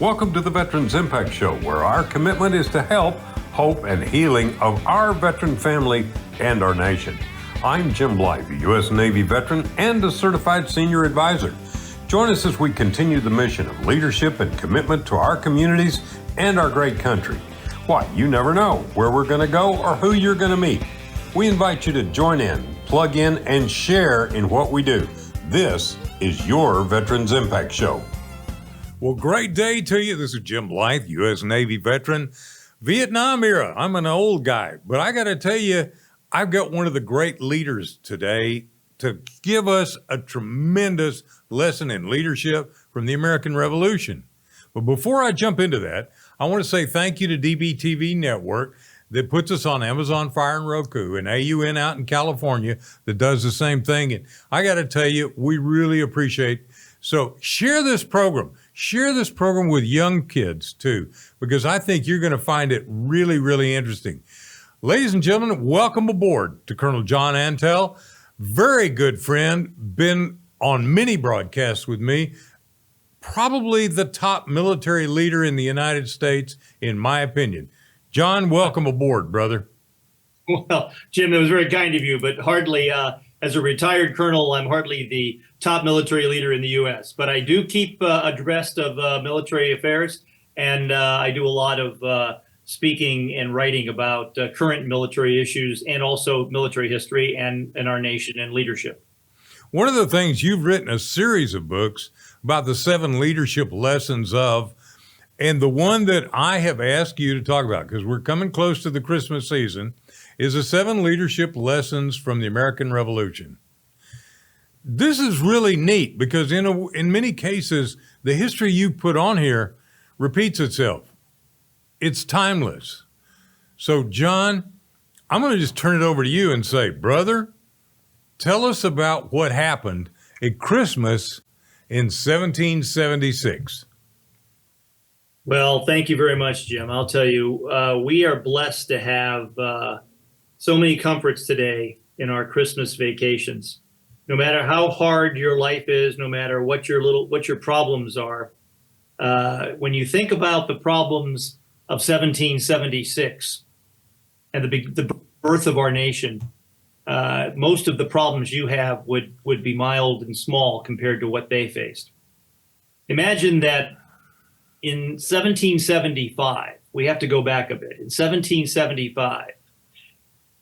Welcome to the Veterans Impact Show, where our commitment is to help, hope, and healing of our veteran family and our nation. I'm Jim Blythe, a U.S. Navy veteran and a certified senior advisor. Join us as we continue the mission of leadership and commitment to our communities and our great country. Why, you never know where we're going to go or who you're going to meet. We invite you to join in, plug in, and share in what we do. This is your Veterans Impact Show. Well, great day to you. This is Jim Blythe, U.S. Navy veteran. Vietnam era. I'm an old guy, but I got to tell you, I've got one of the great leaders today to give us a tremendous lesson in leadership from the American Revolution. But before I jump into that, I want to say thank you to DBTV Network that puts us on Amazon Fire and Roku, and AUN out in California that does the same thing. And I got to tell you, we really appreciate. So share this program. Share this program with young kids too, because I think you're going to find it really, really interesting. Ladies and gentlemen, welcome aboard to Col John Antal. Very good friend, been on many broadcasts with me, probably the top military leader in the United States, in my opinion. John, welcome aboard, brother. Well, Jim, it was very kind of you, but hardly, as a retired colonel, I'm hardly the top military leader in the U.S., but I do keep abreast of military affairs, and I do a lot of speaking and writing about current military issues and also military history and our nation and leadership. One of the things, you've written a series of books about the 7 leadership lessons of, and the one that I have asked you to talk about, because we're coming close to the Christmas season, is the 7 leadership lessons from the American Revolution. This is really neat because in many cases, the history you put on here repeats itself. It's timeless. So, John, I'm going to just turn it over to you and say, brother, tell us about what happened at Christmas in 1776. Well, thank you very much, Jim. I'll tell you, we are blessed to have so many comforts today in our Christmas vacations. No matter how hard your life is, no matter what your problems are, when you think about the problems of 1776 and the birth of our nation, most of the problems you have would be mild and small compared to what they faced. Imagine that in 1775, we have to go back a bit. In 1775,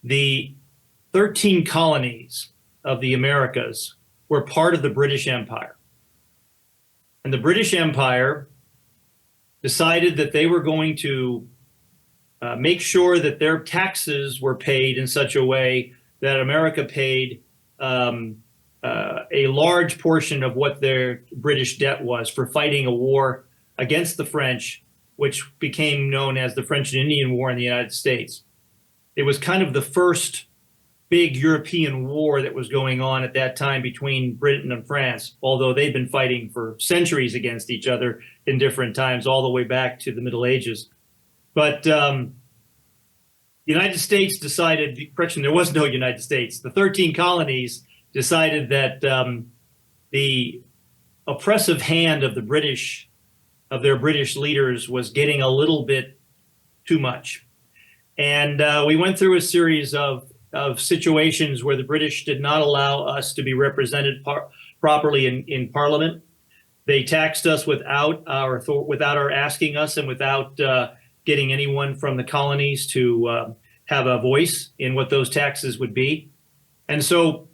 the 13 colonies of the Americas were part of the British Empire. And the British Empire decided that they were going to make sure that their taxes were paid in such a way that America paid a large portion of what their British debt was for fighting a war against the French, which became known as the French and Indian War in the United States. It was kind of the first big European war that was going on at that time between Britain and France, although they've been fighting for centuries against each other in different times, all the way back to the Middle Ages. But the United States decided, correction, there was no United States. The 13 colonies decided that the oppressive hand of their British leaders was getting a little bit too much. And we went through a series of situations where the British did not allow us to be represented properly in Parliament. They taxed us without our asking us and without getting anyone from the colonies to have a voice in what those taxes would be. And so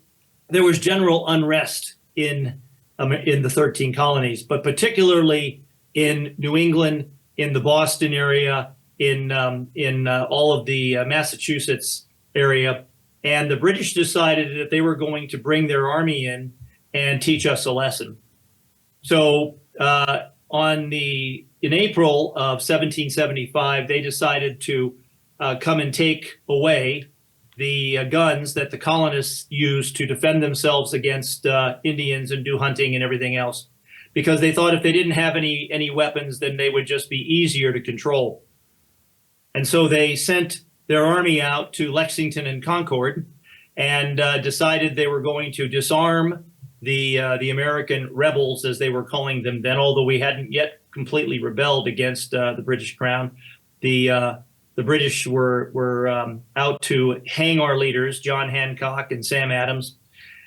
there was general unrest in the 13 colonies, but particularly in New England, in the Boston area, in all of the Massachusetts area. And the British decided that they were going to bring their army in and teach us a lesson. So in April of 1775, they decided to come and take away the guns that the colonists used to defend themselves against Indians and do hunting and everything else, because they thought if they didn't have any weapons, then they would just be easier to control. And so they sent their army out to Lexington and Concord and decided they were going to disarm the American rebels, as they were calling them then, although we hadn't yet completely rebelled against the British Crown. The British were out to hang our leaders, John Hancock and Sam Adams,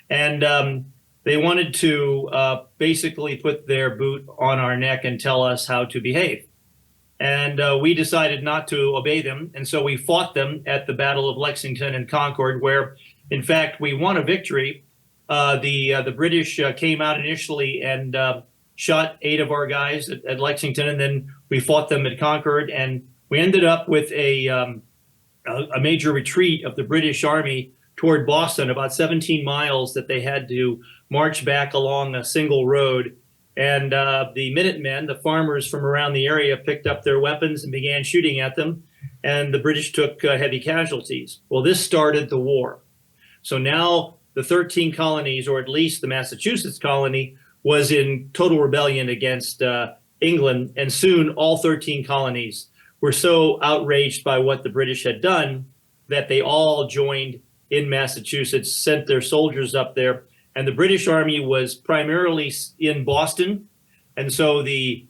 and they wanted to basically put their boot on our neck and tell us how to behave. And we decided not to obey them, and so we fought them at the Battle of Lexington and Concord, where, in fact, we won a victory. The British came out initially and shot 8 of our guys at Lexington, and then we fought them at Concord, and we ended up with a major retreat of the British Army toward Boston, about 17 miles that they had to march back along a single road. And the Minutemen, the farmers from around the area, picked up their weapons and began shooting at them, and the British took heavy casualties. Well, this started the war. So now the 13 colonies, or at least the Massachusetts colony, was in total rebellion against England, and soon all 13 colonies were so outraged by what the British had done that they all joined in Massachusetts, sent their soldiers up there, and the British Army was primarily in Boston, and so the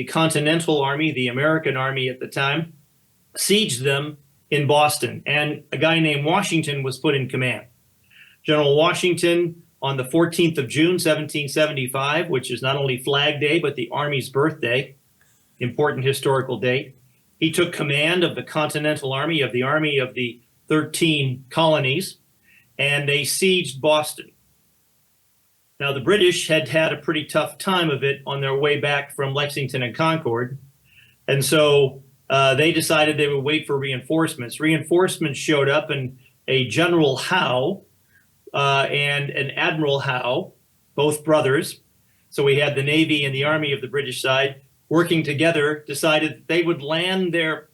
Continental Army, the American Army at the time, sieged them in Boston, and a guy named Washington was put in command. General Washington, on the 14th of June, 1775, which is not only Flag Day, but the Army's birthday, important historical date, he took command of the Continental Army, of the 13 colonies, and they sieged Boston. Now, the British had had a pretty tough time of it on their way back from Lexington and Concord, and so they decided they would wait for reinforcements. Reinforcements showed up, and a General Howe and an Admiral Howe, both brothers, so we had the Navy and the Army of the British side, working together, decided that they would land the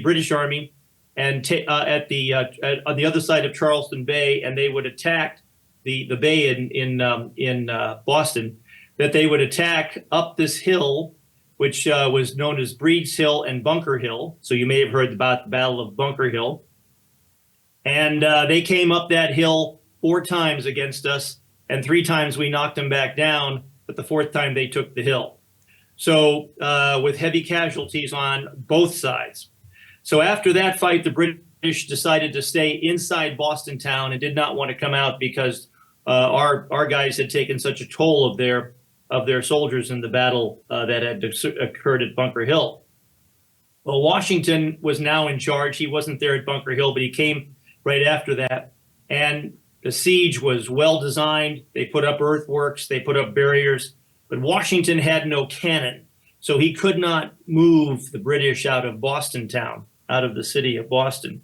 British Army and on the other side of Charleston Bay, and they would attack the bay in Boston. That they would attack up this hill, which was known as Breed's Hill and Bunker Hill. So you may have heard about the Battle of Bunker Hill. And they came up that hill 4 times against us, and 3 times we knocked them back down, but the 4th time they took the hill. So with heavy casualties on both sides. So after that fight, the British decided to stay inside Boston town and did not want to come out because our guys had taken such a toll of their soldiers in the battle that had occurred at Bunker Hill. Well, Washington was now in charge. He wasn't there at Bunker Hill, but he came right after that. And the siege was well designed. They put up earthworks, they put up barriers, but Washington had no cannon. So he could not move the British out of Boston town, out of the city of Boston.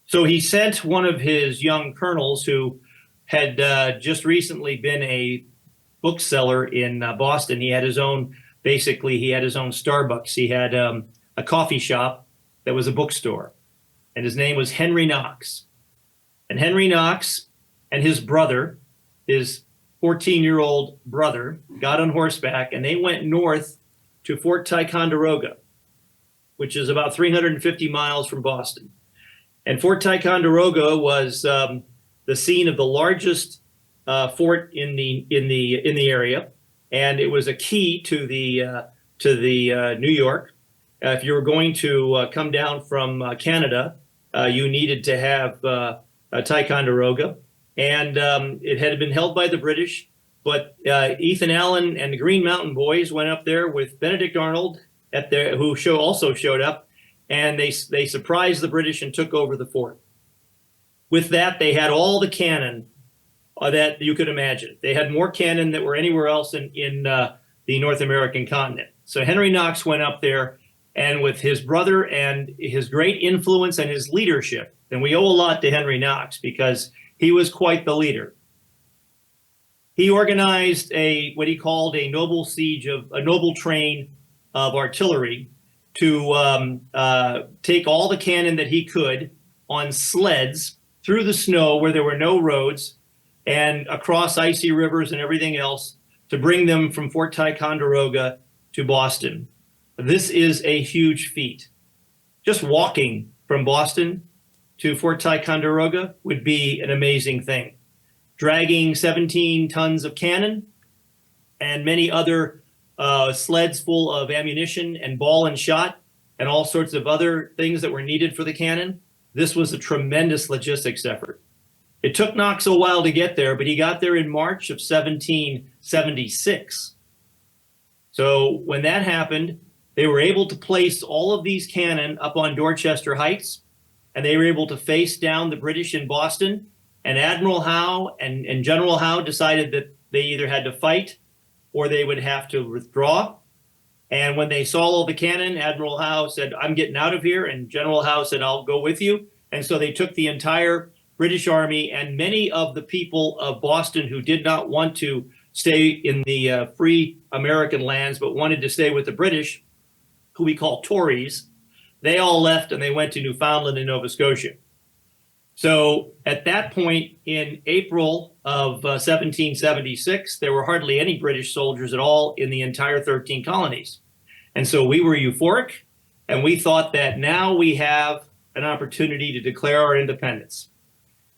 So he sent one of his young colonels who had just recently been a bookseller in Boston. He had his own Starbucks. He had a coffee shop that was a bookstore. And his name was Henry Knox. And Henry Knox and his brother, his 14-year-old brother, got on horseback, and they went north to Fort Ticonderoga, which is about 350 miles from Boston. And Fort Ticonderoga was the scene of the largest fort in the area, and it was a key to the New York. If you were going to come down from Canada, you needed to have Ticonderoga, and it had been held by the British. But Ethan Allen and the Green Mountain Boys went up there with Benedict Arnold, who also showed up, and they surprised the British and took over the fort. With that, they had all the cannon that you could imagine. They had more cannon than were anywhere else in the North American continent. So Henry Knox went up there, and with his brother and his great influence and his leadership, and we owe a lot to Henry Knox because he was quite the leader. He organized what he called a noble train of artillery to take all the cannon that he could on sleds through the snow where there were no roads and across icy rivers and everything else to bring them from Fort Ticonderoga to Boston. This is a huge feat. Just walking from Boston to Fort Ticonderoga would be an amazing thing. dragging 17 tons of cannon and many other sleds full of ammunition and ball and shot and all sorts of other things that were needed for the cannon. This was a tremendous logistics effort. It took Knox a while to get there, but he got there in March of 1776. So when that happened, they were able to place all of these cannon up on Dorchester Heights, and they were able to face down the British in Boston. And Admiral Howe and General Howe decided that they either had to fight or they would have to withdraw. And when they saw all the cannon, Admiral Howe said, "I'm getting out of here." And General Howe said, "I'll go with you." And so they took the entire British Army, and many of the people of Boston who did not want to stay in the free American lands but wanted to stay with the British, who we call Tories, they all left and they went to Newfoundland and Nova Scotia. So at that point in April of 1776, there were hardly any British soldiers at all in the entire 13 colonies. And so we were euphoric, and we thought that now we have an opportunity to declare our independence.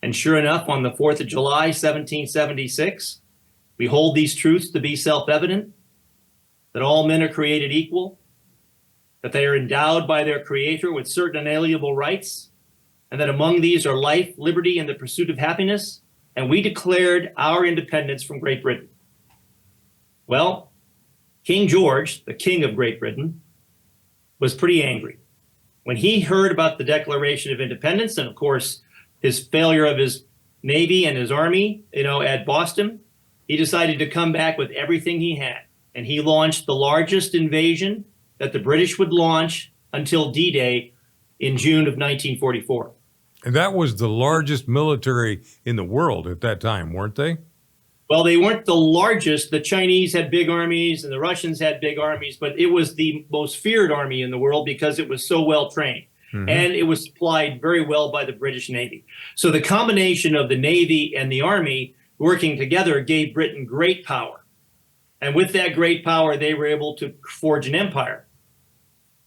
And sure enough, on the 4th of July, 1776, we hold these truths to be self-evident, that all men are created equal, that they are endowed by their Creator with certain inalienable rights, and that among these are life, liberty, and the pursuit of happiness. And we declared our independence from Great Britain. Well, King George, the King of Great Britain, was pretty angry. When he heard about the Declaration of Independence, and of course, his failure of his Navy and his Army, at Boston, he decided to come back with everything he had. And he launched the largest invasion that the British would launch until D-Day in June of 1944. And that was the largest military in the world at that time, weren't they? Well, they weren't the largest. The Chinese had big armies and the Russians had big armies, but it was the most feared army in the world because it was so well trained. Mm-hmm. And it was supplied very well by the British Navy. So the combination of the Navy and the Army working together gave Britain great power. And with that great power, they were able to forge an empire.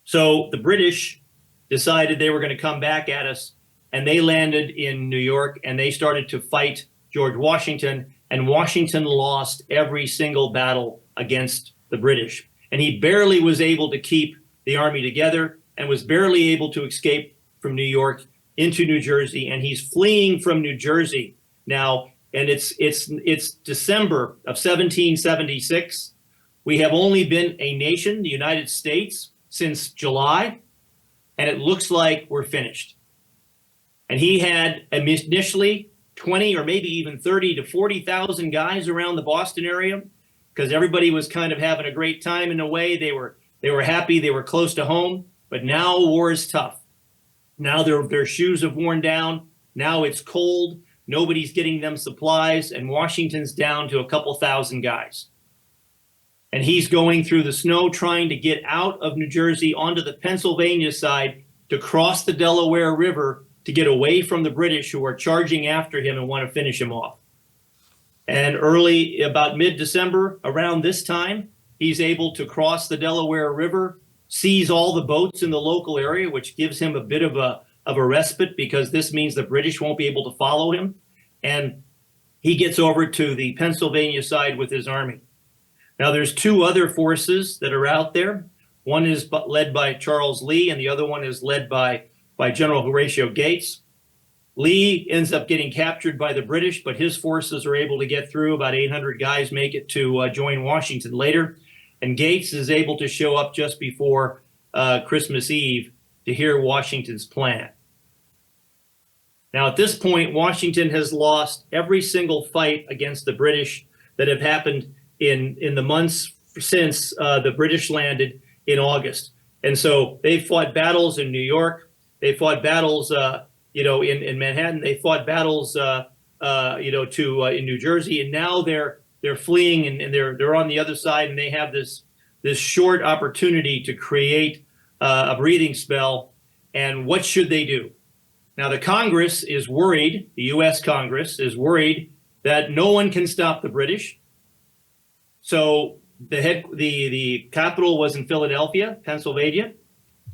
So the British decided they were going to come back at us, and they landed in New York, and they started to fight George Washington, and Washington lost every single battle against the British. And he barely was able to keep the army together and was barely able to escape from New York into New Jersey, and he's fleeing from New Jersey now, and it's December of 1776. We have only been a nation, the United States, since July, and it looks like we're finished. And he had initially 20 or maybe even 30 to 40,000 guys around the Boston area because everybody was kind of having a great time in a way. They were happy, they were close to home. But now war is tough. Now their shoes have worn down. Now it's cold. Nobody's getting them supplies. And Washington's down to a couple thousand guys. And he's going through the snow trying to get out of New Jersey onto the Pennsylvania side to cross the Delaware River to get away from the British who are charging after him and want to finish him off. And early, about mid-December, around this time, he's able to cross the Delaware River, seize all the boats in the local area, which gives him a bit of a respite because this means the British won't be able to follow him. And he gets over to the Pennsylvania side with his army. Now, there's two other forces that are out there. One is led by Charles Lee, and the other one is led by General Horatio Gates. Lee ends up getting captured by the British, but his forces are able to get through. About 800 guys make it to join Washington later. And Gates is able to show up just before Christmas Eve to hear Washington's plan. Now, at this point, Washington has lost every single fight against the British that have happened in the months since the British landed in August. And so they fought battles in New York. They fought battles, in Manhattan. They fought battles, in New Jersey. And now they're fleeing and they're on the other side, and they have this short opportunity to create a breathing spell. And what should they do? Now, the Congress is worried, the U.S. Congress is worried that no one can stop the British. So the capital was in Philadelphia, Pennsylvania,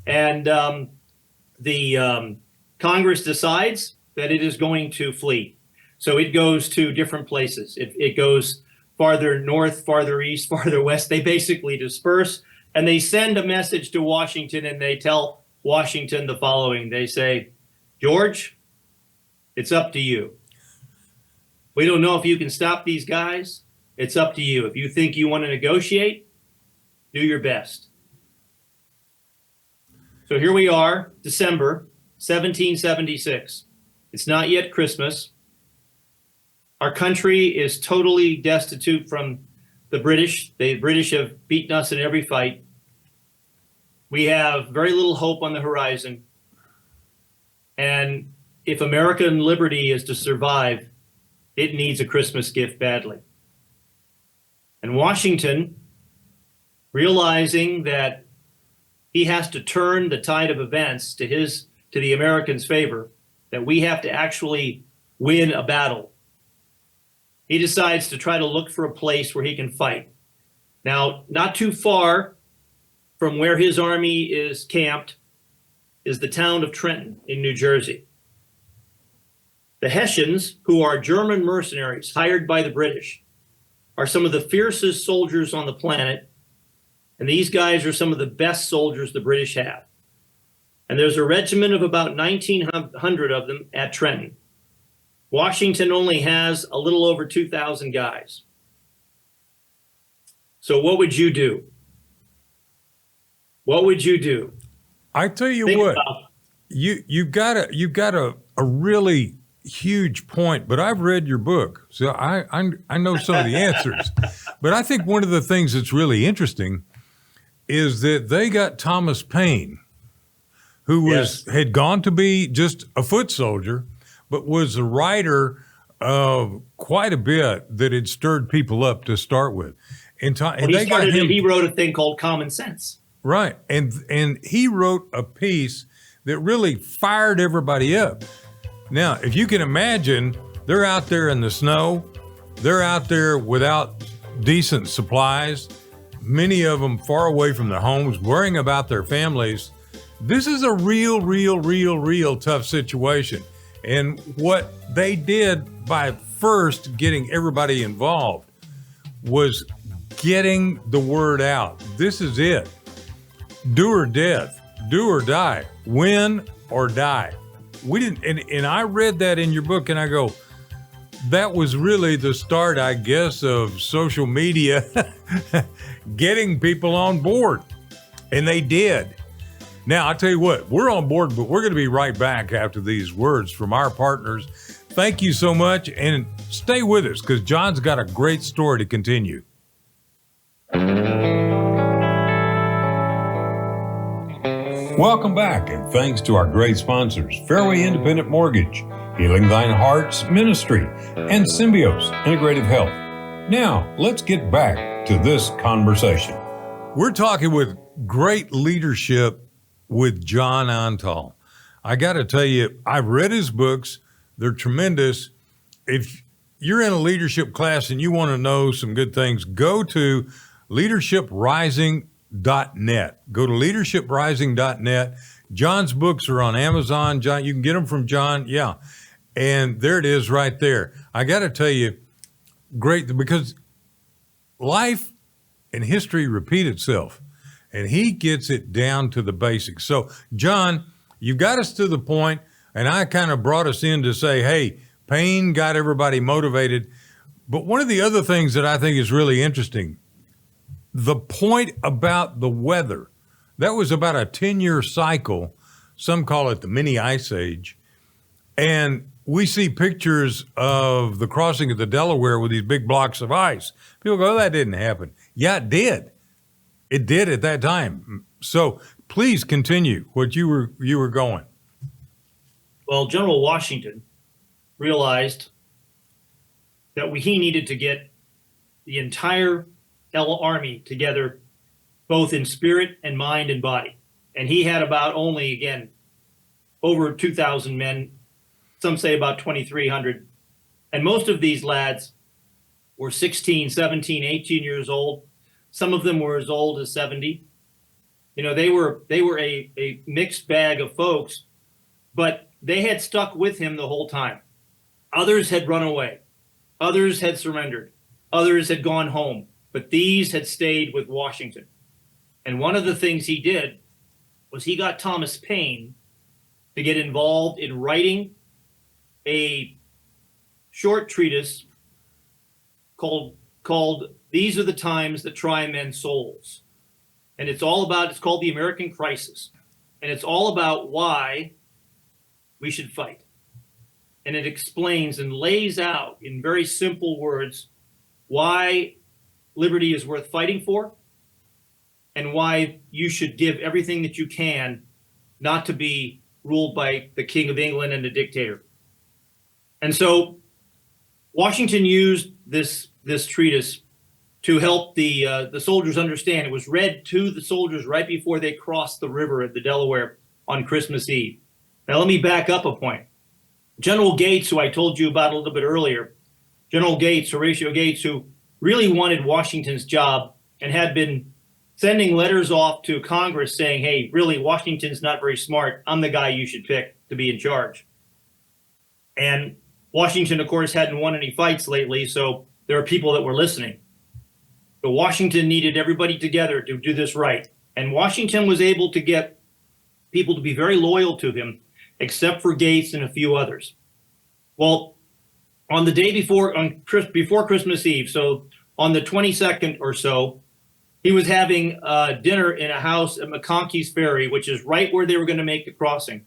and the Congress decides that it is going to flee. So it goes to different places. It goes farther north, farther east, farther west. They basically disperse, and they send a message to Washington, and they tell Washington the following. They say, George, it's up to you. We don't know if you can stop these guys. It's up to you. If you think you want to negotiate, do your best. So here we are, December 1776. It's not yet Christmas. Our country is totally destitute from the British. The British have beaten us in every fight. We have very little hope on the horizon. And if American liberty is to survive, it needs a Christmas gift badly. And Washington, realizing that he has to turn the tide of events to the Americans' favor, that we have to actually win a battle, he decides to try to look for a place where he can fight. Now, not too far from where his army is camped is the town of Trenton in New Jersey. The Hessians, who are German mercenaries hired by the British, are some of the fiercest soldiers on the planet, and these guys are some of the best soldiers the British have. And there's a regiment of about 1,900 of them at Trenton. Washington only has a little over 2,000 guys. So what would you do? What would you do? I tell you what, you've got a really huge point, but I've read your book, so I know some of the answers. But I think one of the things that's really interesting is that they got Thomas Paine, who had gone to be just a foot soldier, but was a writer of quite a bit that had stirred people up to start with. He wrote a thing called Common Sense. Right. And he wrote a piece that really fired everybody up. Now, if you can imagine, they're out there in the snow. They're out there without decent supplies. Many of them far away from their homes, worrying about their families. This is a real tough situation. And what they did by first getting everybody involved was getting the word out. This is it. Do or death, do or die, win or die. We didn't, and I read that in your book, and I go, that was really the start, I guess, of social media getting people on board. And they did. Now, I'll tell you what, we're on board, but we're going to be right back after these words from our partners. Thank you so much, and stay with us, because John's got a great story to continue. Welcome back, and thanks to our great sponsors, Fairway Independent Mortgage, Healing Thine Heart's Ministry, and Symbios Integrative Health. Now, let's get back to this conversation. We're talking with great leadership with John Antal. I got to tell you, I've read his books. They're tremendous. If you're in a leadership class and you want to know some good things, go to leadershiprising.net. Go to leadershiprising.net. John's books are on Amazon. John, you can get them from John. Yeah. And there it is right there. I got to tell you, great, because life and history repeat itself, and he gets it down to the basics. So, John, you got us to the point, and I kind of brought us in to say, hey, Paine got everybody motivated. But one of the other things that I think is really interesting, the point about the weather, that was about a 10-year cycle. Some call it the mini ice age. And we see pictures of the crossing of the Delaware with these big blocks of ice. People go, oh, that didn't happen. Yeah, it did. It did at that time. So please continue what you were going. Well, General Washington realized that he needed to get the entire army together, both in spirit and mind and body. And he had about only, again, over 2,000 men. Some say about 2,300. And most of these lads were 16, 17, 18 years old. Some of them were as old as 70. You know, they were a mixed bag of folks, but they had stuck with him the whole time. Others had run away. Others had surrendered. Others had gone home. But these had stayed with Washington. And one of the things he did was he got Thomas Paine to get involved in writing a short treatise called These Are the Times That Try Men's Souls. And it's called The American Crisis. And it's all about why we should fight. And it explains and lays out in very simple words why liberty is worth fighting for and why you should give everything that you can not to be ruled by the King of England and a dictator. And so Washington used this treatise to help the soldiers understand. It was read to the soldiers right before they crossed the river at the Delaware on Christmas Eve. Now, let me back up a point. General Gates, who I told you about a little bit earlier, General Gates, Horatio Gates, who really wanted Washington's job and had been sending letters off to Congress saying, hey, really, Washington's not very smart. I'm the guy you should pick to be in charge. And Washington, of course, hadn't won any fights lately, so there are people that were listening. But Washington needed everybody together to do this right. And Washington was able to get people to be very loyal to him, except for Gates and a few others. Well, on the day before Christmas Eve, so on the 22nd or so, he was having dinner in a house at McConkey's Ferry, which is right where they were going to make the crossing.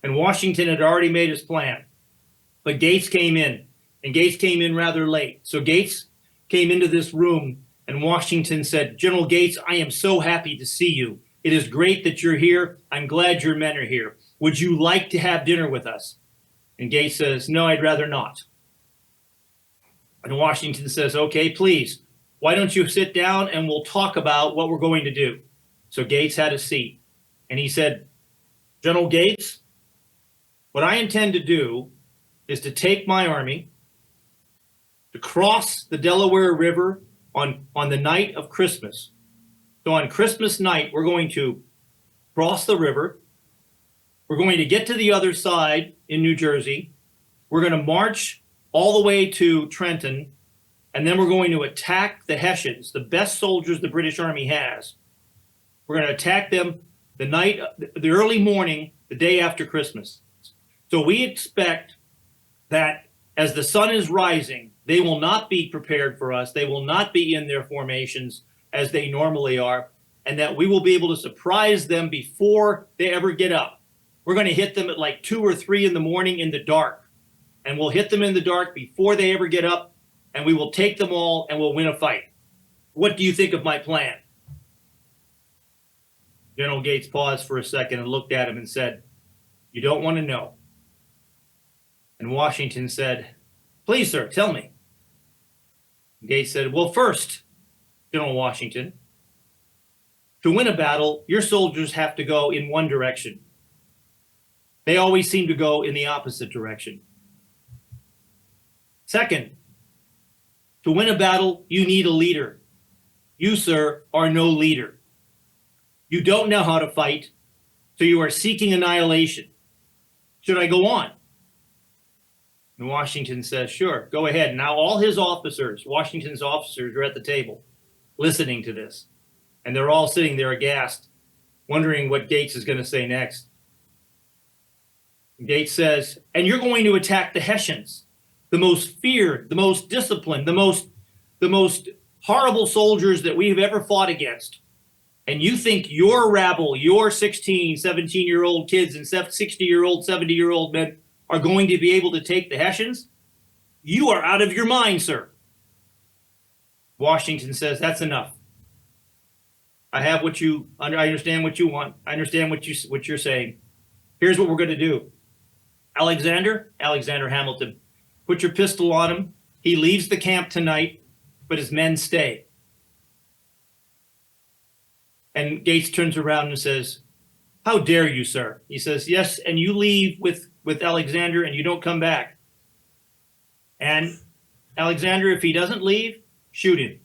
And Washington had already made his plan. But Gates came in, and Gates came in rather late. So Gates came into this room, and Washington said, General Gates, I am so happy to see you. It is great that you're here. I'm glad your men are here. Would you like to have dinner with us? And Gates says, no, I'd rather not. And Washington says, okay, please, why don't you sit down and we'll talk about what we're going to do. So Gates had a seat, and he said, General Gates, what I intend to do is to take my army to cross the Delaware River on the night of Christmas. So on Christmas night, we're going to cross the river. We're going to get to the other side in New Jersey. We're going to march all the way to Trenton, and then we're going to attack the Hessians, the best soldiers the British Army has. We're going to attack them the early morning, the day after Christmas. So we expect that as the sun is rising, they will not be prepared for us. They will not be in their formations as they normally are, and that we will be able to surprise them before they ever get up. We're going to hit them at like 2 or 3 in the morning in the dark, and we'll hit them in the dark before they ever get up, and we will take them all and we'll win a fight. What do you think of my plan? General Gates paused for a second and looked at him and said, you don't want to know. And Washington said, please, sir, tell me. Gates said, well, first, General Washington, to win a battle, your soldiers have to go in one direction. They always seem to go in the opposite direction. Second, to win a battle, you need a leader. You, sir, are no leader. You don't know how to fight, so you are seeking annihilation. Should I go on? And Washington says, sure, go ahead. Now all his officers, Washington's officers, are at the table listening to this. And they're all sitting there aghast, wondering what Gates is going to say next. And Gates says, and you're going to attack the Hessians, the most feared, the most disciplined, the most horrible soldiers that we have ever fought against. And you think your rabble, your 16, 17-year-old kids and 60-year-old, 70-year-old men are going to be able to take the Hessians? You are out of your mind, sir. Washington says, that's enough. I understand what you want. I understand what you're saying. Here's what we're going to do. Alexander Hamilton, put your pistol on him. He leaves the camp tonight, but his men stay. And Gates turns around and says, how dare you, sir? He says, yes, and you leave with Alexander and you don't come back. And Alexander, if he doesn't leave, shoot him.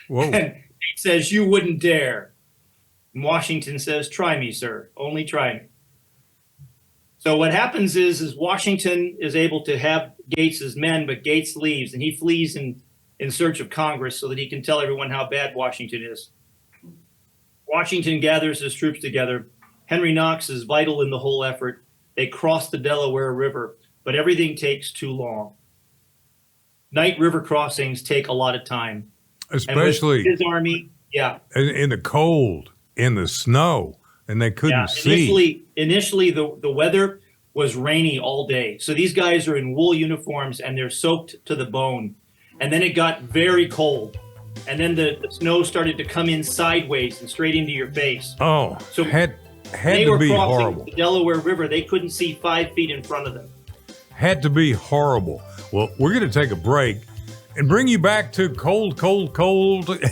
Whoa. And he says, you wouldn't dare. And Washington says, try me, sir. Only try me. So what happens is Washington is able to have Gates's men, but Gates leaves and he flees in search of Congress so that he can tell everyone how bad Washington is. Washington gathers his troops together. Henry Knox is vital in the whole effort. They cross the Delaware River, but everything takes too long. Night river crossings take a lot of time. Especially his army, in the cold, in the snow, and they couldn't see. Initially, the weather was rainy all day. So these guys are in wool uniforms and they're soaked to the bone. And then it got very cold. And then the snow started to come in sideways and straight into your face. Oh, so had they to were be crossing horrible. The Delaware River. They couldn't see 5 feet in front of them. Had to be horrible. Well, we're going to take a break and bring you back to cold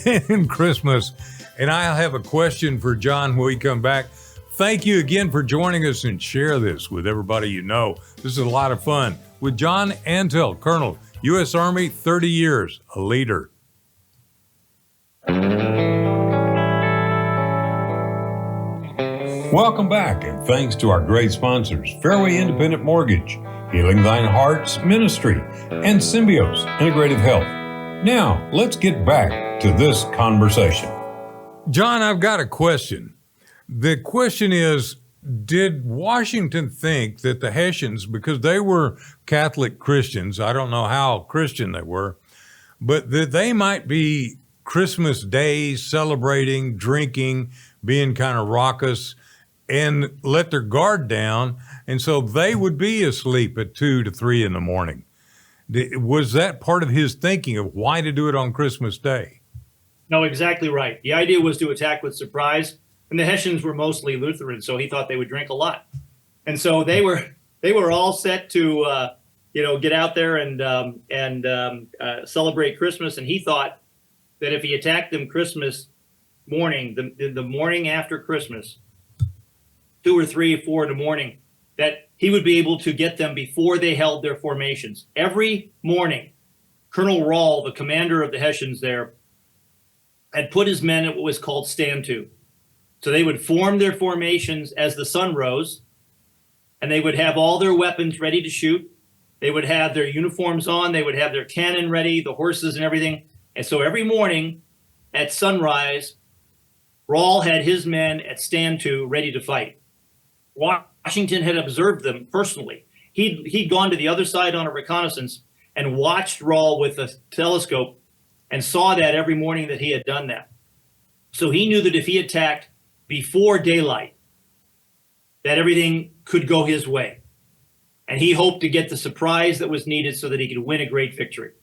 in Christmas. And I'll have a question for John when we come back. Thank you again for joining us, and share this with everybody you know. This is a lot of fun with John Antal, Colonel, U.S. Army, 30 years, a leader. Welcome back, and thanks to our great sponsors, Fairway Independent Mortgage, Healing Thine Heart's Ministry, and Symbios Integrative Health. Now, let's get back to this conversation. John, I've got a question. The question is, did Washington think that the Hessians, because they were Catholic Christians, I don't know how Christian they were, but that they might be Christmas Day celebrating, drinking, being kind of raucous, and let their guard down, and so they would be asleep at 2 to 3 in the morning? Was that part of his thinking of why to do it on Christmas Day? No, exactly right. The idea was to attack with surprise, and the Hessians were mostly Lutheran, so he thought they would drink a lot, and so they were all set to get out there and celebrate Christmas. And he thought that if he attacked them Christmas morning, the morning after Christmas, 2 or 3 or 4 in the morning, that he would be able to get them before they held their formations. Every morning, Colonel Rahl, the commander of the Hessians there, had put his men at what was called stand to. So they would form their formations as the sun rose, and they would have all their weapons ready to shoot. They would have their uniforms on. They would have their cannon ready, the horses and everything. And so every morning at sunrise, Rahl had his men at stand to, ready to fight. Washington had observed them personally. He'd gone to the other side on a reconnaissance and watched Rahl with a telescope and saw that every morning that he had done that. So he knew that if he attacked before daylight, that everything could go his way. And he hoped to get the surprise that was needed so that he could win a great victory.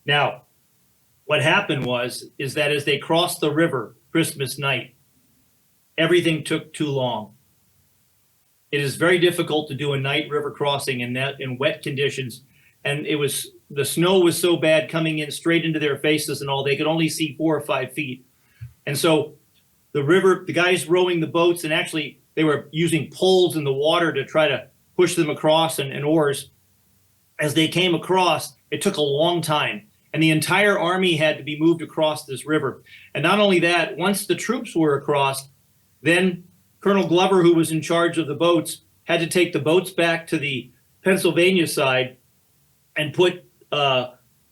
Now, what happened is that as they crossed the river Christmas night, everything took too long. It is very difficult to do a night river crossing in wet conditions. And the snow was so bad coming in straight into their faces and all, they could only see 4 or 5 feet. And so the guys rowing the boats, and actually they were using poles in the water to try to push them across, and oars. As they came across, it took a long time. And the entire army had to be moved across this river. And not only that, once the troops were across, then Colonel Glover, who was in charge of the boats, had to take the boats back to the Pennsylvania side and put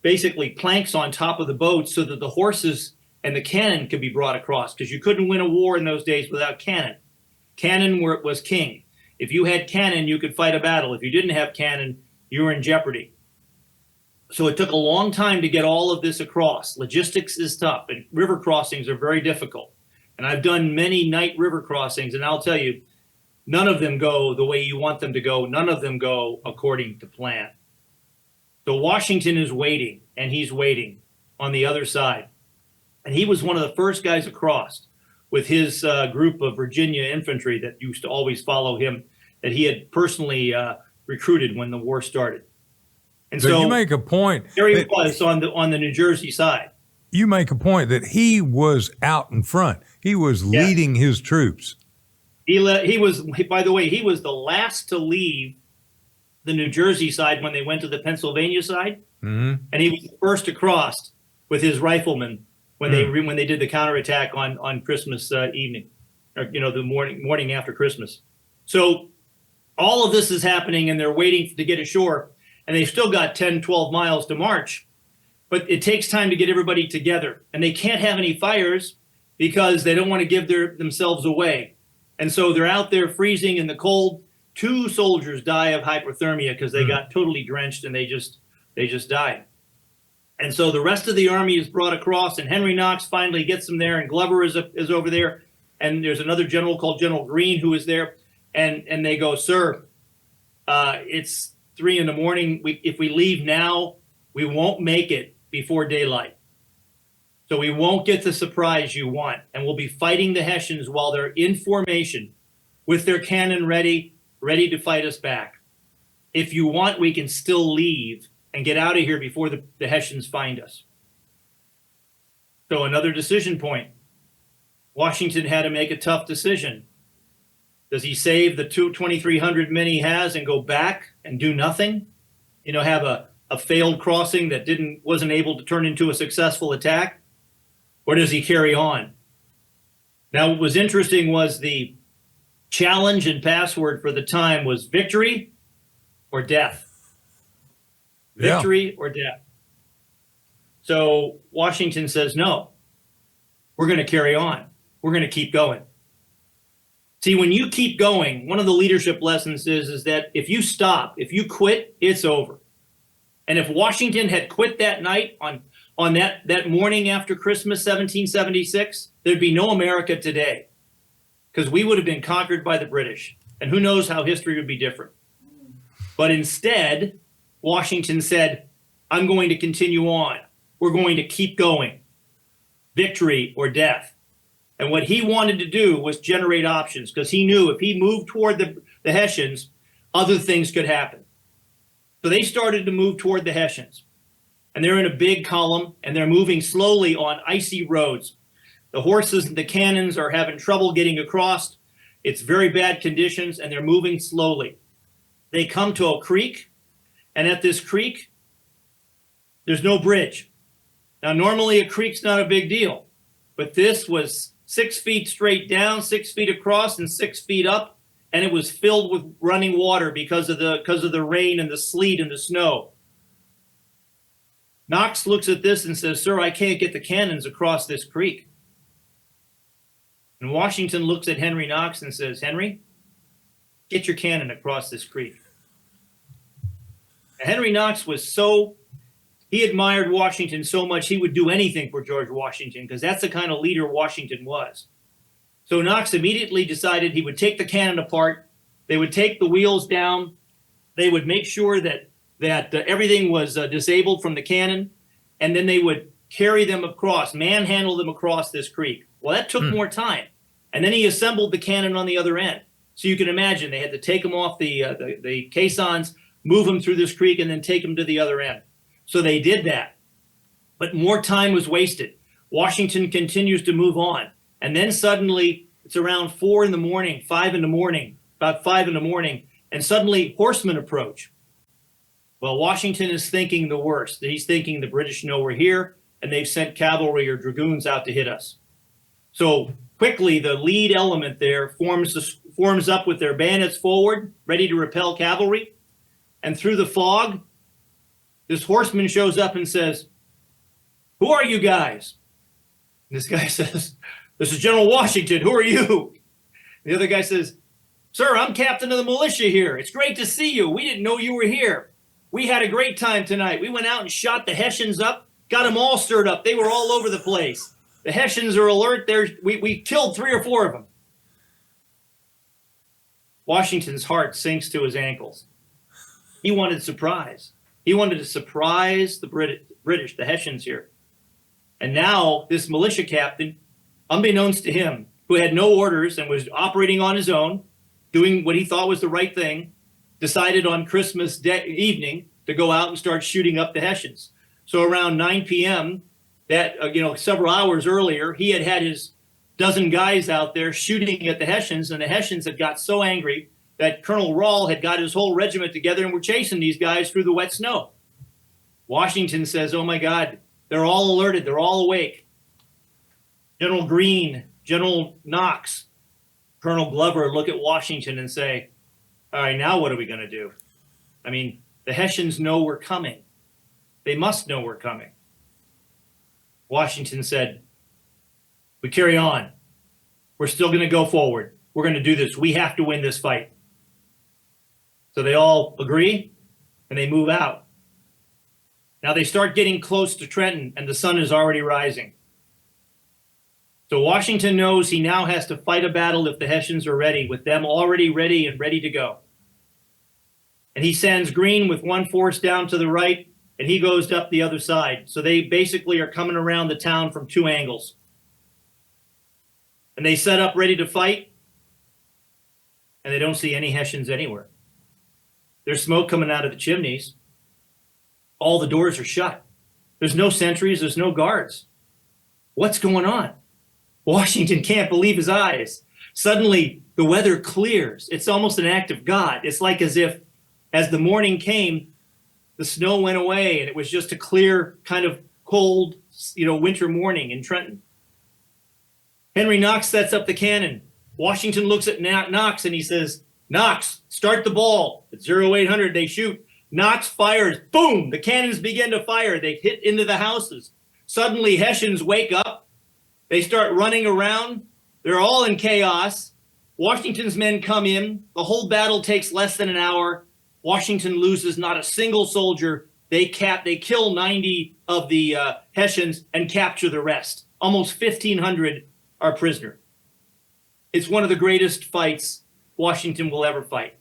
basically planks on top of the boats so that the horses and the cannon could be brought across, because you couldn't win a war in those days without cannon. Cannon was king. If you had cannon, you could fight a battle. If you didn't have cannon, you were in jeopardy. So it took a long time to get all of this across. Logistics is tough, and river crossings are very difficult. And I've done many night river crossings, and I'll tell you, none of them go the way you want them to go. None of them go according to plan. So Washington is waiting, and he's waiting on the other side. And he was one of the first guys across with his group of Virginia infantry that used to always follow him, that he had personally recruited when the war started. And so you make a point. There he was on the New Jersey side. You make a point that he was out in front. He was leading his troops. He was, by the way, he was the last to leave the New Jersey side when they went to the Pennsylvania side, and he was the first across with his riflemen when they did the counterattack on Christmas evening, or the morning after Christmas. So All of this is happening, and they're waiting to get ashore, and they've still got 10, 12 miles to march. But it takes time to get everybody together, and they can't have any fires because they don't want to give themselves away. And so they're out there freezing in the cold. 2 soldiers die of hypothermia because they got totally drenched, and they just died. And so the rest of the army is brought across, and Henry Knox finally gets them there, and Glover is over there, and there's another general called General Greene who is there, and they go, "Sir, it's 3 in the morning. If we leave now, we won't make it before daylight. So we won't get the surprise you want, and we'll be fighting the Hessians while they're in formation with their cannon ready to fight us back. If you want, we can still leave and get out of here before the Hessians find us." So another decision point. Washington had to make a tough decision. Does he save the 2,300 men he has and go back and do nothing? Have a failed crossing that wasn't able to turn into a successful attack? Or does he carry on? Now, what was interesting was the challenge and password for the time was victory or death. Yeah. Victory or death. So Washington says, no, we're going to carry on. We're going to keep going. See, when you keep going, one of the leadership lessons is that if you stop, if you quit, it's over. And if Washington had quit that night on that morning after Christmas, 1776, there'd be no America today, because we would have been conquered by the British. And who knows how history would be different. But instead, Washington said, I'm going to continue on. We're going to keep going. Victory or death. And what he wanted to do was generate options, because he knew if he moved toward the Hessians, other things could happen. So they started to move toward the Hessians. And they're in a big column, and they're moving slowly on icy roads. The horses and the cannons are having trouble getting across. It's very bad conditions, and they're moving slowly. They come to a creek, and at this creek, there's no bridge. Now, normally a creek's not a big deal, but this was 6 feet straight down, 6 feet across, and 6 feet up, and it was filled with running water because of the rain and the sleet and the snow. Knox looks at this and says, "Sir, I can't get the cannons across this creek." And Washington looks at Henry Knox and says, "Henry, get your cannon across this creek." Now, Henry Knox he admired Washington so much he would do anything for George Washington, because that's the kind of leader Washington was. So Knox immediately decided he would take the cannon apart. They would take the wheels down. They would make sure that everything was disabled from the cannon, and then they would carry them across, manhandle them across this creek. Well, that took more time. And then he assembled the cannon on the other end. So you can imagine they had to take them off the caissons, move them through this creek, and then take them to the other end. So they did that. But more time was wasted. Washington continues to move on. And then suddenly, it's around 4 in the morning, 5 in the morning, about 5 in the morning, and suddenly horsemen approach. Well, Washington is thinking the worst. He's thinking the British know we're here, and they've sent cavalry or dragoons out to hit us. So quickly, the lead element there forms up with their bayonets forward, ready to repel cavalry. And through the fog, this horseman shows up and says, "Who are you guys?" And this guy says, "This is General Washington. Who are you?" The other guy says, "Sir, I'm captain of the militia here. It's great to see you. We didn't know you were here. We had a great time tonight. We went out and shot the Hessians up, got them all stirred up. They were all over the place. The Hessians are alert. We killed 3 or 4 of them." Washington's heart sinks to his ankles. He wanted surprise. He wanted to surprise the British, the Hessians here. And now this militia captain, unbeknownst to him, who had no orders and was operating on his own, doing what he thought was the right thing, decided on Christmas evening to go out and start shooting up the Hessians. So around 9 p.m., several hours earlier, he had his dozen guys out there shooting at the Hessians, and the Hessians had got so angry that Colonel Rahl had got his whole regiment together and were chasing these guys through the wet snow. Washington says, "Oh my God, they're all alerted. They're all awake." General Greene, General Knox, Colonel Glover look at Washington and say, all right, now what are we going to do? I mean, the Hessians know we're coming. They must know we're coming. Washington said, we carry on. We're still going to go forward. We're going to do this. We have to win this fight. So they all agree and they move out. Now they start getting close to Trenton and the sun is already rising. So Washington knows he now has to fight a battle if the Hessians are ready, with them already ready and ready to go. And he sends Greene with one force down to the right, and he goes up the other side. So they basically are coming around the town from two angles. And they set up ready to fight, and they don't see any Hessians anywhere. There's smoke coming out of the chimneys. All the doors are shut. There's no sentries, there's no guards. What's going on? Washington can't believe his eyes. Suddenly, the weather clears. It's almost an act of God. It's like as if, as the morning came, the snow went away and it was just a clear, kind of cold, winter morning in Trenton. Henry Knox sets up the cannon. Washington looks at Knox and he says, Knox, start the ball. At 0800, they shoot. Knox fires. Boom! The cannons begin to fire. They hit into the houses. Suddenly, Hessians wake up. They start running around. They're all in chaos. Washington's men come in. The whole battle takes less than an hour. Washington loses not a single soldier. They kill 90 of the Hessians and capture the rest. Almost 1,500 are prisoner. It's one of the greatest fights Washington will ever fight.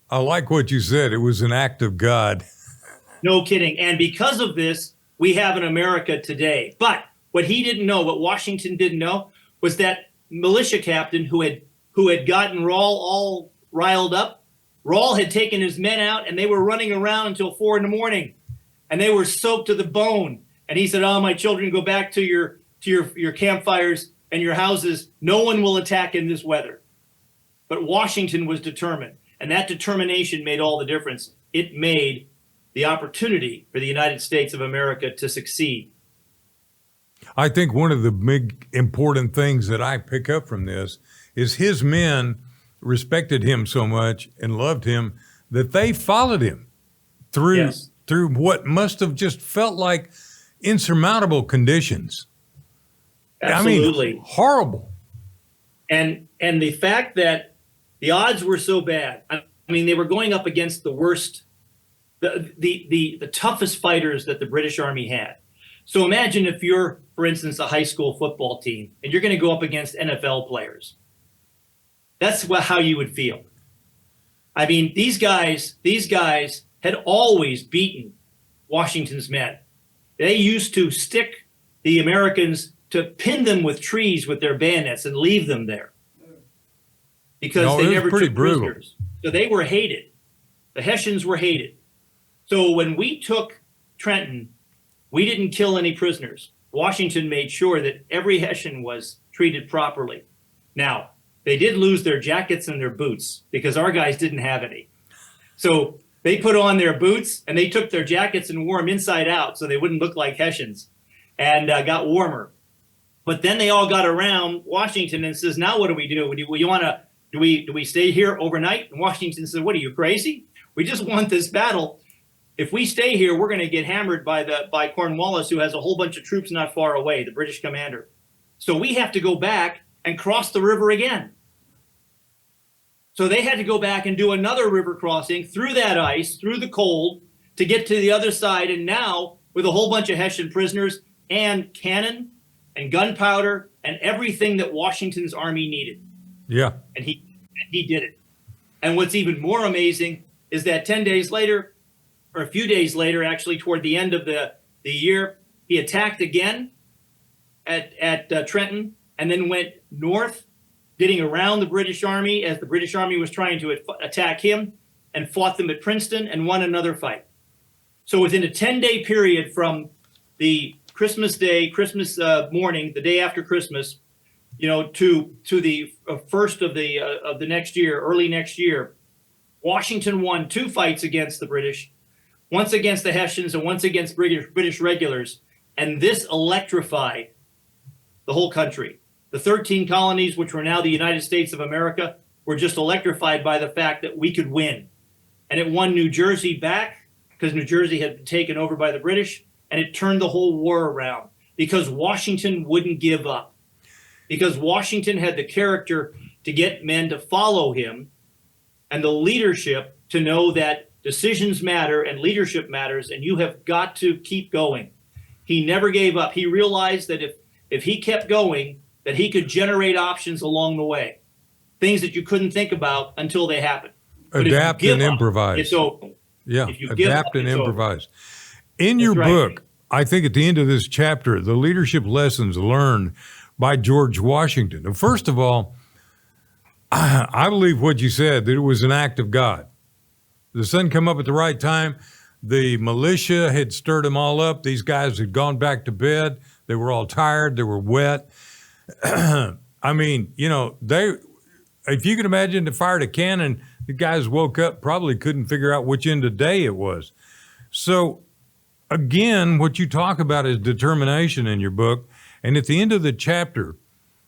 I like what you said. It was an act of God. No kidding. And because of this, we have an America today. But what he didn't know, what Washington didn't know, was that militia captain who had gotten Rawl all riled up. Rawl had taken his men out and they were running around until 4 a.m. and they were soaked to the bone. And he said, "Oh, my children, go back to your campfires and your houses. No one will attack in this weather." But Washington was determined, and that determination made all the difference. It made the opportunity for the United States of America to succeed. I think one of the big important things that I pick up from this is his men respected him so much and loved him that they followed him through what must have just felt like insurmountable conditions. Absolutely. I mean, horrible. And the fact that the odds were so bad, I mean, they were going up against the worst, the toughest fighters that the British Army had. So imagine if you're, for instance, a high school football team and you're going to go up against NFL players. That's how you would feel. I mean, these guys had always beaten Washington's men. They used to stick the Americans to pin them with trees with their bayonets and leave them there because they never took prisoners. So they were hated. The Hessians were hated. So when we took Trenton, we didn't kill any prisoners. Washington made sure that every Hessian was treated properly. Now, they did lose their jackets and their boots because our guys didn't have any. So they put on their boots and they took their jackets and wore them inside out so they wouldn't look like Hessians and got warmer. But then they all got around Washington and says, now what do we do? Do we stay here overnight? And Washington said, what are you, crazy? We just want this battle. If we stay here, we're going to get hammered by Cornwallis, who has a whole bunch of troops not far away, the British commander. So we have to go back and cross the river again. So they had to go back and do another river crossing through that ice, through the cold, to get to the other side. And now, with a whole bunch of Hessian prisoners and cannon and gunpowder and everything that Washington's army needed. Yeah. And he did it. And what's even more amazing is that 10 days later, or a few days later, actually toward the end of the year, he attacked again at Trenton and then went north, getting around the British Army as the British Army was trying to attack him, and fought them at Princeton and won another fight. So within a 10-day period from the Christmas morning, the day after Christmas, to the first of the next year, early next year, Washington won 2 fights against the British, once against the Hessians and once against British regulars, and this electrified the whole country. The 13 colonies, which were now the United States of America, were just electrified by the fact that we could win. And it won New Jersey back because New Jersey had been taken over by the British, and it turned the whole war around because Washington wouldn't give up. Because Washington had the character to get men to follow him and the leadership to know that decisions matter and leadership matters, and you have got to keep going. He never gave up. He realized that if he kept going, that he could generate options along the way, things that you couldn't think about until they happened. But adapt and up, improvise. it's over. Yeah, If you give adapt up, and it's over. improvise. In your right. book, I think at the end of this chapter, the leadership lessons learned by George Washington. And first of all, I believe what you said, that it was an act of God. The sun come up at the right time. The militia had stirred them all up. These guys had gone back to bed. They were all tired. They were wet. I mean, you know, if you can imagine, they fired a cannon, the guys woke up, probably couldn't figure out which end of day it was. So again, what you talk about is determination in your book. And at the end of the chapter,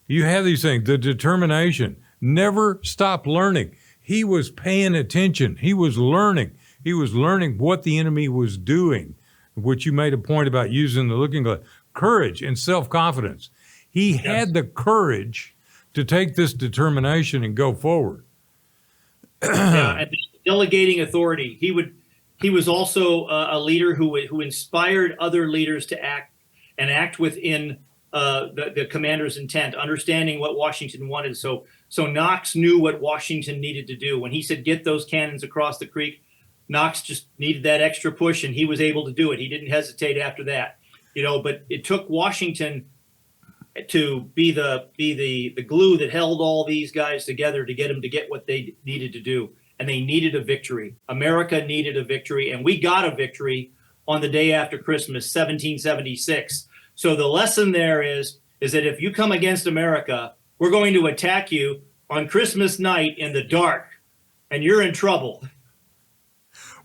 you have these things, the determination, never stop learning. He was paying attention. He was learning. He was learning what the enemy was doing, which you made a point about using the looking glass. Courage and self-confidence. He had the courage to take this determination and go forward. And delegating authority. He was also a leader who inspired other leaders to act within the commander's intent, understanding what Washington wanted. So Knox knew what Washington needed to do. When he said, get those cannons across the creek, Knox just needed that extra push, and he was able to do it. He didn't hesitate after that, but it took Washington to be the glue that held all these guys together to get them to get what they needed to do. And they needed a victory. America needed a victory, and we got a victory on the day after Christmas, 1776. So the lesson there is that if you come against America, we're going to attack you on Christmas night in the dark, and you're in trouble.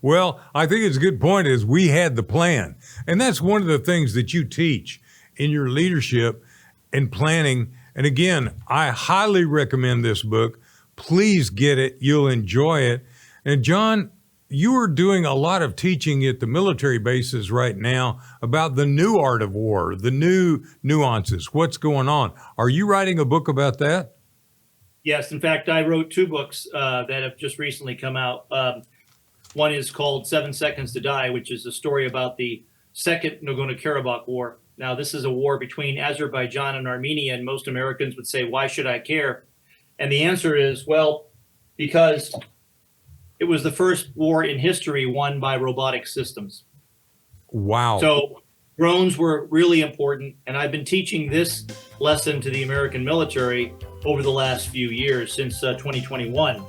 Well, I think it's a good point is we had the plan. And that's one of the things that you teach in your leadership and planning. And again, I highly recommend this book. Please get it. You'll enjoy it. And John, you are doing a lot of teaching at the military bases right now about the new art of war, the new nuances, what's going on. Are you writing a book about that? Yes. In fact, I wrote 2 books that have just recently come out. One is called 7 Seconds to Die, which is a story about the Second Nagorno-Karabakh War. Now, this is a war between Azerbaijan and Armenia, and most Americans would say, why should I care? And the answer is, well, because it was the first war in history won by robotic systems. Wow. So drones were really important, and I've been teaching this lesson to the American military over the last few years, since 2021.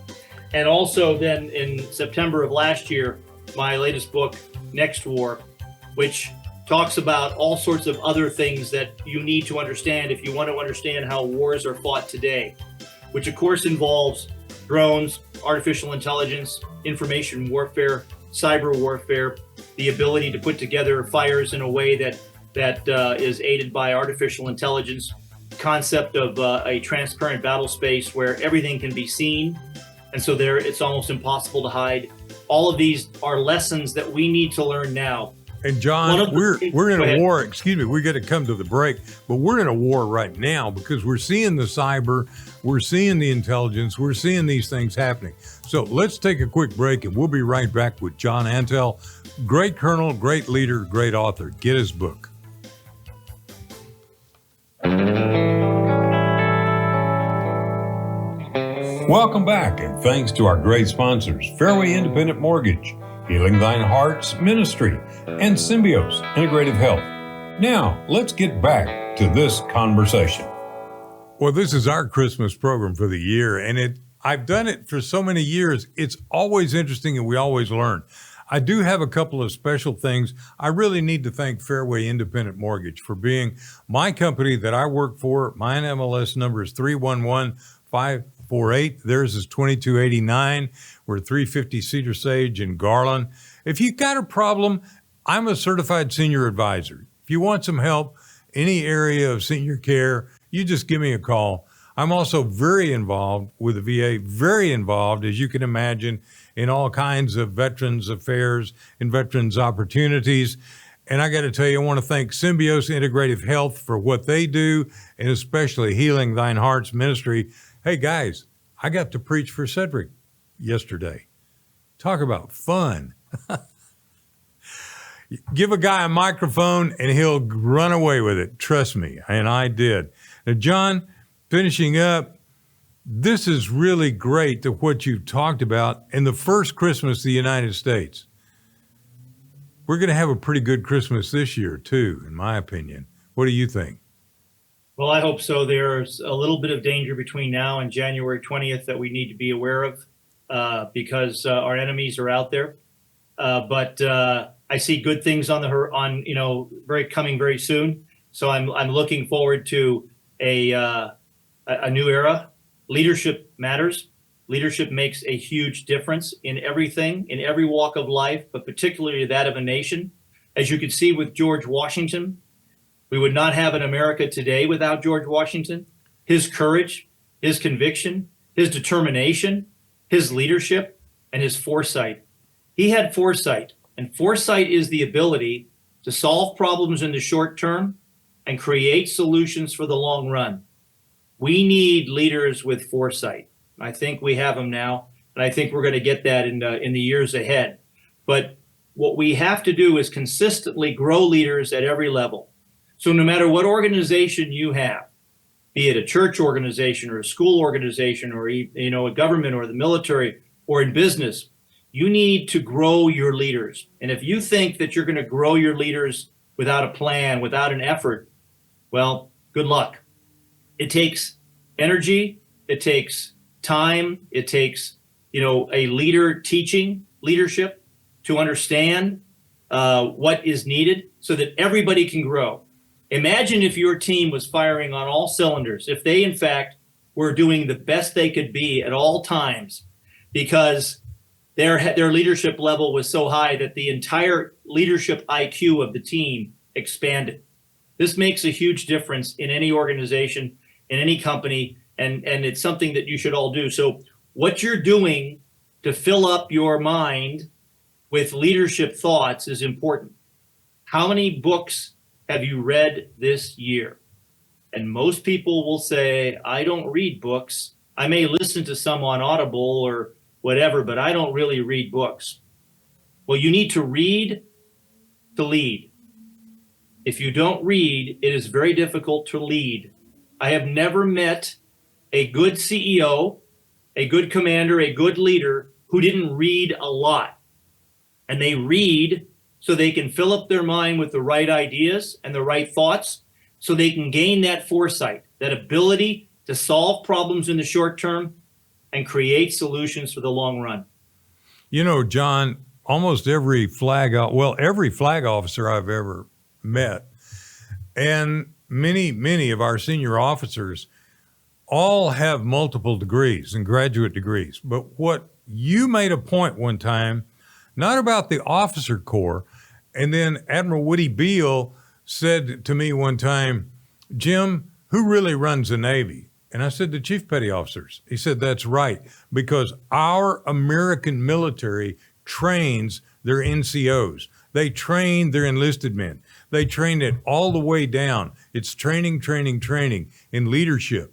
And also then in September of last year, my latest book, Next War, which talks about all sorts of other things that you need to understand if you want to understand how wars are fought today, which of course involves drones, artificial intelligence, information warfare, cyber warfare, the ability to put together fires in a way that is aided by artificial intelligence, concept of a transparent battle space where everything can be seen. And so there, it's almost impossible to hide. All of these are lessons that we need to learn now. And John, we're in a war. Excuse me, we got to come to the break, but we're in a war right now because we're seeing the cyber, we're seeing the intelligence, we're seeing these things happening. So let's take a quick break, and we'll be right back with John Antal, great colonel, great leader, great author. Get his book. Welcome back, and thanks to our great sponsors, Fairway Independent Mortgage, Healing Thine Heart's Ministry, and Symbios Integrative Health. Now, let's get back to this conversation. Well, this is our Christmas program for the year, and I've done it for so many years. It's always interesting, and we always learn. I do have a couple of special things. I really need to thank Fairway Independent Mortgage for being my company that I work for. My NMLS number is 311548. Theirs is 2289. We're 350 Cedar Sage in Garland. If you've got a problem, I'm a certified senior advisor. If you want some help, any area of senior care, you just give me a call. I'm also very involved with the VA, very involved, as you can imagine, in all kinds of veterans affairs and veterans opportunities. And I got to tell you, I want to thank Symbiose Integrative Health for what they do, and especially Healing Thine Heart's ministry. Hey, guys, I got to preach for Cedric yesterday. Talk about fun. Give a guy a microphone and he'll run away with it. Trust me. And I did. Now, John, finishing up, this is really great to what you've talked about in the first Christmas of the United States. We're going to have a pretty good Christmas this year, too, in my opinion. What do you think? Well, I hope so. There's a little bit of danger between now and January 20th that we need to be aware of because our enemies are out there. But I see good things coming very soon. So I'm looking forward to a new era. Leadership matters. Leadership makes a huge difference in everything, in every walk of life, but particularly that of a nation. As you could see with George Washington, we would not have an America today without George Washington. His courage, his conviction, his determination, his leadership, and his foresight. He had foresight, and foresight is the ability to solve problems in the short term and create solutions for the long run. We need leaders with foresight. I think we have them now, and I think we're going to get that in the years ahead. But what we have to do is consistently grow leaders at every level. So no matter what organization you have, be it a church organization or a school organization or a government or the military or in business, you need to grow your leaders. And if you think that you're going to grow your leaders without a plan, without an effort, well, good luck. It takes energy, it takes time, it takes, a leader teaching leadership to understand what is needed so that everybody can grow. Imagine if your team was firing on all cylinders, if they in fact were doing the best they could be at all times because their leadership level was so high that the entire leadership IQ of the team expanded. This makes a huge difference in any organization, in any company, and it's something that you should all do. So what you're doing to fill up your mind with leadership thoughts is important. How many books have you read this year? And most people will say, I don't read books. I may listen to some on Audible or whatever, but I don't really read books. Well, you need to read to lead. If you don't read, it is very difficult to lead. I have never met a good CEO, a good commander, a good leader who didn't read a lot. And they read so they can fill up their mind with the right ideas and the right thoughts so they can gain that foresight, that ability to solve problems in the short term and create solutions for the long run. John, almost every flag officer I've ever met and many of our senior officers all have multiple degrees and graduate degrees. But what you made a point one time, not about the officer corps, and then Admiral Woody Beale said to me one time, Jim, who really runs the Navy? And I said, the chief petty officers. He said, that's right, because our American military trains their NCOs. They train their enlisted men. They train it all the way down. It's training in leadership.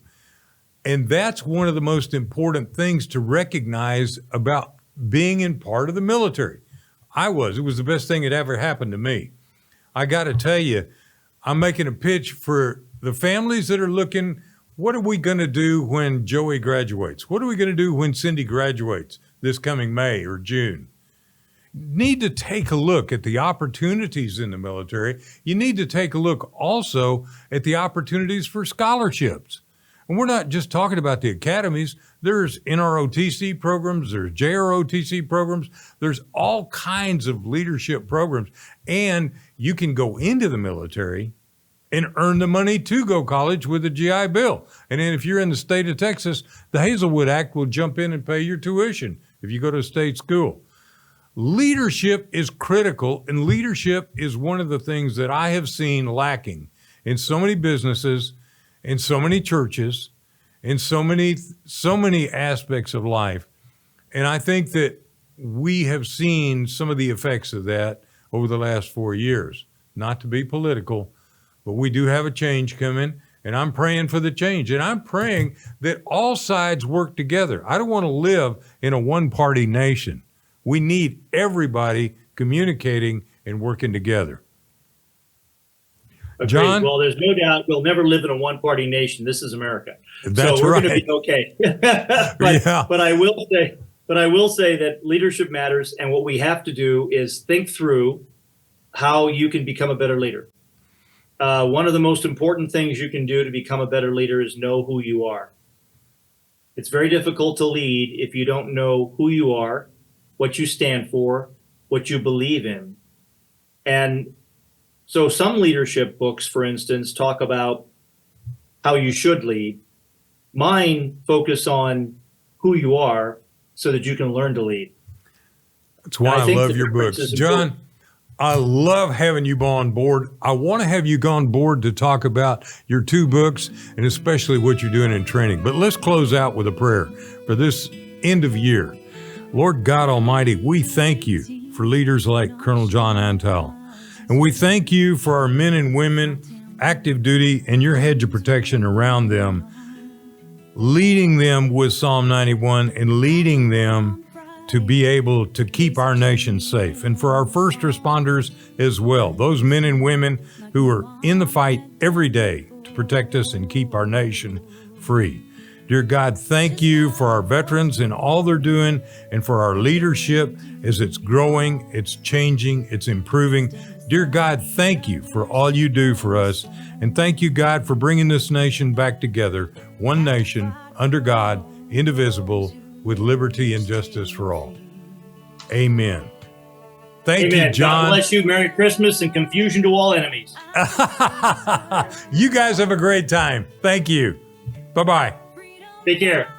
And that's one of the most important things to recognize about being in part of the military. It was the best thing that ever happened to me. I got to tell you, I'm making a pitch for the families that are looking, what are we going to do when Joey graduates? What are we going to do when Cindy graduates this coming May or June? Need to take a look at the opportunities in the military. You need to take a look also at the opportunities for scholarships. And we're not just talking about the academies. There's NROTC programs, there's JROTC programs, there's all kinds of leadership programs. And you can go into the military and earn the money to go college with a GI Bill. And then if you're in the state of Texas, the Hazelwood Act will jump in and pay your tuition if you go to a state school. Leadership is critical, and leadership is one of the things that I have seen lacking in so many businesses, in so many churches, in so many aspects of life. And I think that we have seen some of the effects of that over the last 4 years. Not to be political, but we do have a change coming, and I'm praying for the change. And I'm praying that all sides work together. I don't want to live in a one-party nation. We need everybody communicating and working together. Agreed. John? Well, there's no doubt we'll never live in a one-party nation. This is America. That's so we're right. going to be okay. Yeah. But I will say that leadership matters, and what we have to do is think through how you can become a better leader. One of the most important things you can do to become a better leader is know who you are. It's very difficult to lead if you don't know who you are, what you stand for, what you believe in. And so some leadership books, for instance, talk about how you should lead. Mine focus on who you are so that you can learn to lead. That's why I love your books. John, I love having you on board. I want to have you on board to talk about your 2 books and especially what you're doing in training. But let's close out with a prayer for this end of year. Lord God Almighty, we thank you for leaders like Col John Antal. And we thank you for our men and women, active duty, and your hedge of protection around them, leading them with Psalm 91 and leading them to be able to keep our nation safe. And for our first responders as well, those men and women who are in the fight every day to protect us and keep our nation free. Dear God, thank you for our veterans and all they're doing, and for our leadership as it's growing, it's changing, it's improving. Dear God, thank you for all you do for us. And thank you, God, for bringing this nation back together, one nation, under God, indivisible, with liberty and justice for all. Amen. Thank you, John. God bless you. Merry Christmas and confusion to all enemies. You guys have a great time. Thank you. Bye-bye. Take care.